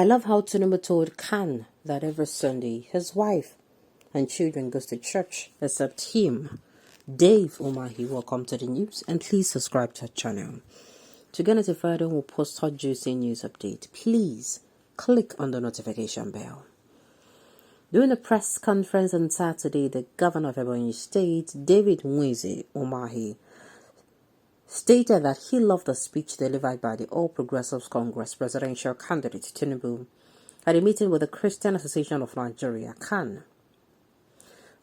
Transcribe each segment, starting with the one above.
I love how Tinubu told C.A.N that every Sunday his wife and children goes to church except him. Dave Umahi, welcome to the news, and please subscribe to our channel. To get notified when we post hot juicy news update, please click on the notification bell. During a press conference on Saturday, the governor of Ebonyi State, David Umahi, stated that he loved the speech delivered by the All Progressives Congress presidential candidate Tinubu at a meeting with the Christian Association of Nigeria, C.A.N.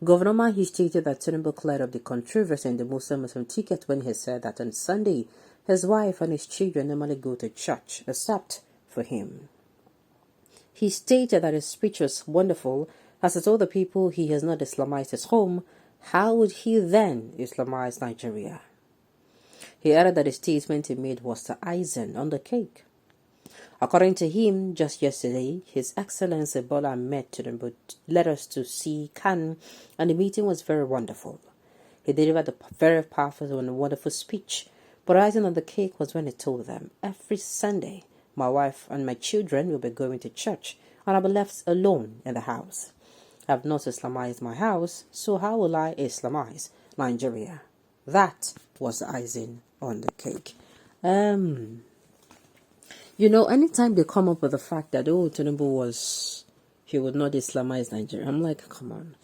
Governor Umahi stated that Tinubu cleared up the controversy in the Muslim ticket when he said that on Sunday, his wife and his children normally go to church, except for him. He stated that his speech was wonderful, as he told the people he has not Islamized his home. How would he then Islamize Nigeria? He added that the statement he made was the icing on the cake. According to him, just yesterday, His Excellency Bola Ahmed Tinubu led us to see C.A.N, and the meeting was very wonderful. He delivered a very powerful and wonderful speech, but icing on the cake was when he told them, every Sunday, my wife and my children will be going to church, and I'll be left alone in the house. I have not Islamized my house, so how will I Islamize Nigeria? That was the icing on the cake. Anytime they come up with the fact that, Tinubu he would not Islamize Nigeria, I'm like, come on.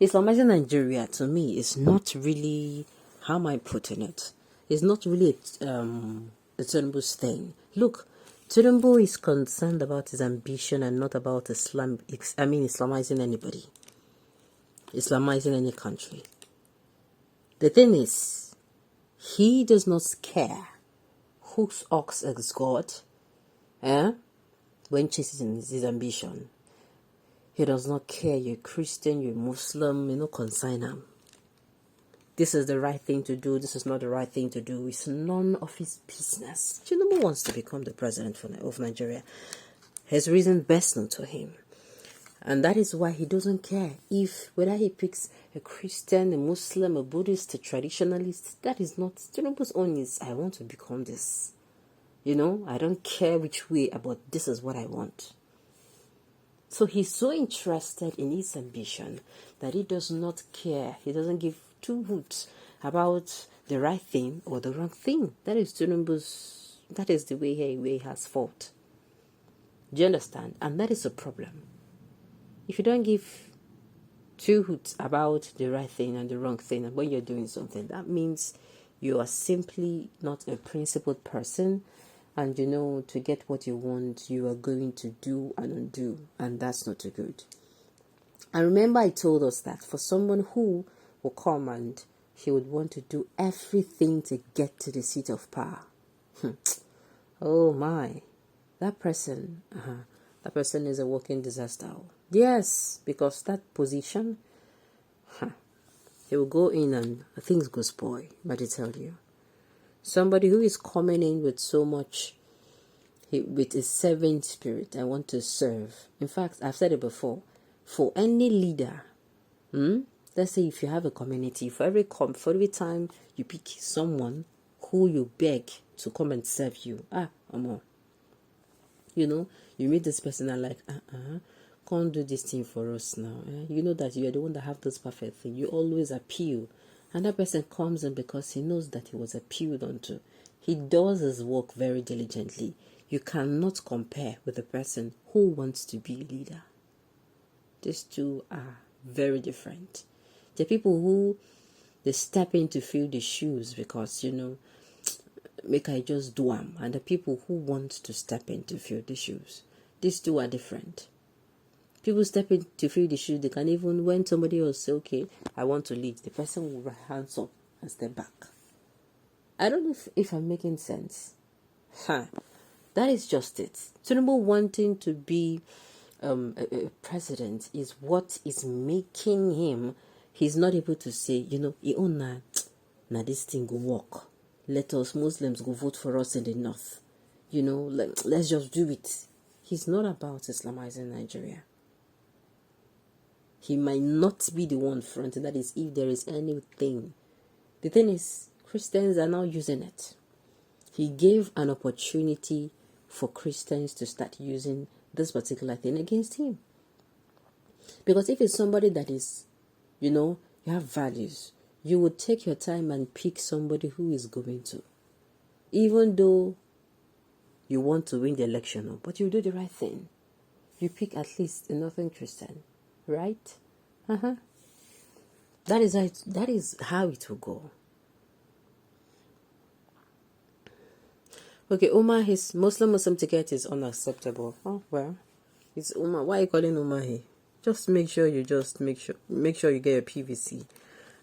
Islamizing Nigeria to me is not really, how am I putting it? It's not really Tinubu's thing. Look, Tinubu is concerned about his ambition and not about Islamizing anybody. Islamizing any country. The thing is, he does not care whose ox is God, when chasing his ambition. He does not care, you're Christian, you're Muslim, consign him. This is the right thing to do, this is not the right thing to do. It's none of his business. Tinubu wants to become the president of Nigeria. His reason best known to him. And that is why he doesn't care whether he picks a Christian, a Muslim, a Buddhist, a traditionalist. That is not Tinubu's own. I want to become this. I don't care which way, but this is what I want. So he's so interested in his ambition that he does not care. He doesn't give two hoots about the right thing or the wrong thing. That is Tinubu's. That is the way he has fought. Do you understand? And that is a problem. If you don't give two hoots about the right thing and the wrong thing, and when you're doing something, that means you are simply not a principled person. And to get what you want, you are going to do and undo, and that's not too good. And remember, I told us that for someone who will come and he would want to do everything to get to the seat of power. Oh my, that person is a walking disaster. Yes, because that position, he will go in and things go spoil. But I tell you, somebody who is coming in with so much, with a servant spirit, I want to serve. In fact, I've said it before, for any leader, let's say if you have a community, for every time you pick someone who you beg to come and serve you, you meet this person and like, can't do this thing for us now. You know that you are the one that have this perfect thing. You always appeal. And that person comes in because he knows that he was appealed onto. He does his work very diligently. You cannot compare with the person who wants to be a leader. These two are very different. The people who they step in to fill the shoes because, make I just do them. And the people who want to step in to fill the shoes. These two are different. People step in to fill the shoes. They can even, when somebody else say, okay, I want to lead, the person will hands up and step back. I don't know if I'm making sense. That is just it. Tinubu wanting to be a president is what is making him. He's not able to say, now this thing go work. Let us Muslims go vote for us in the north. Let's just do it. He's not about Islamizing Nigeria. He might not be the one fronting. That is, if there is anything. The thing is, Christians are now using it. He gave an opportunity for Christians to start using this particular thing against him. Because if it's somebody that is, you have values, you would take your time and pick somebody who is going to. Even though you want to win the election, but you do the right thing. You pick at least a Northern Christian, right? That is how it will go. Okay, his Muslim ticket is unacceptable. Oh well, it's Umar. Why are you calling Umahi? Just make sure you get your PVC,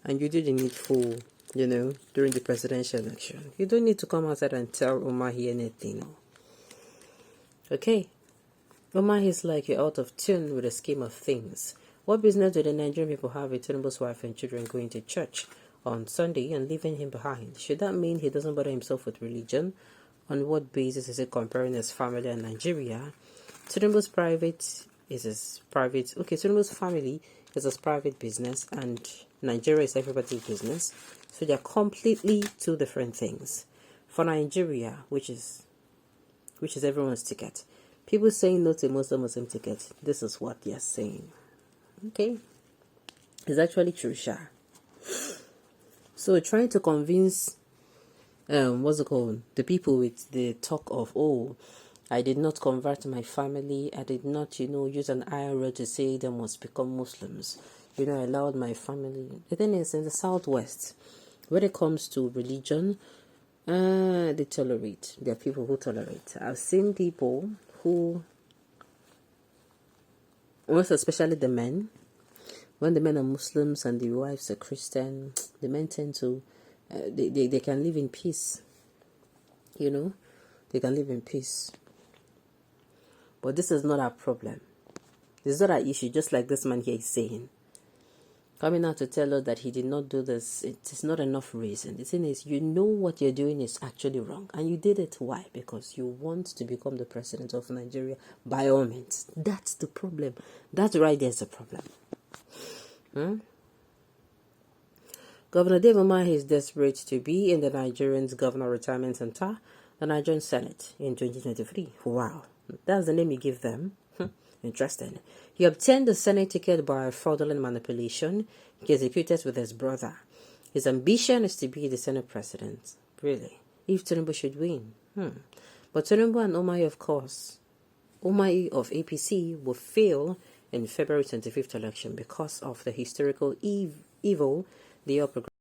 and you do the needful. During the presidential election, you don't need to come outside and tell Umahi anything. Okay, Umahi is like you're out of tune with the scheme of things. What business do the Nigerian people have with Tinubu's wife and children going to church on Sunday and leaving him behind? Should that mean he doesn't bother himself with religion? On what basis is he comparing his family and Nigeria? Tinubu's Tinubu's family is his private business and Nigeria is everybody's business. So they're completely two different things. For Nigeria, which is everyone's ticket, people saying no to Muslim ticket, this is what they're saying. Okay? It's actually true, Sha. So trying to convince the people with the talk of, I did not convert my family, I did not, use an iron rod to say they must become Muslims. I allowed my family. The thing is, in the Southwest, when it comes to religion, they tolerate. There are people who tolerate. I've seen people who, most especially the men, when the men are Muslims and the wives are Christian, the men tend to, they can live in peace. They can live in peace. But this is not our problem. This is not our issue, just like this man here is saying. Coming out to tell us that he did not do this, it is not enough reason. The thing is, what you're doing is actually wrong. And you did it. Why? Because you want to become the president of Nigeria by all means. That's the problem. That's right, there's a problem. Governor Dave Umahi is desperate to be in the Nigerian's Governor Retirement Center, the Nigerian Senate, in 2023. Wow. That's the name you give them. Interesting. He obtained the Senate ticket by fraudulent manipulation. He executed with his brother. His ambition is to be the Senate president. Really? If Tinubu should win. But Tinubu and Umahi, of course, Umahi of APC will fail in February 25th election because of the historical evil they are progressing.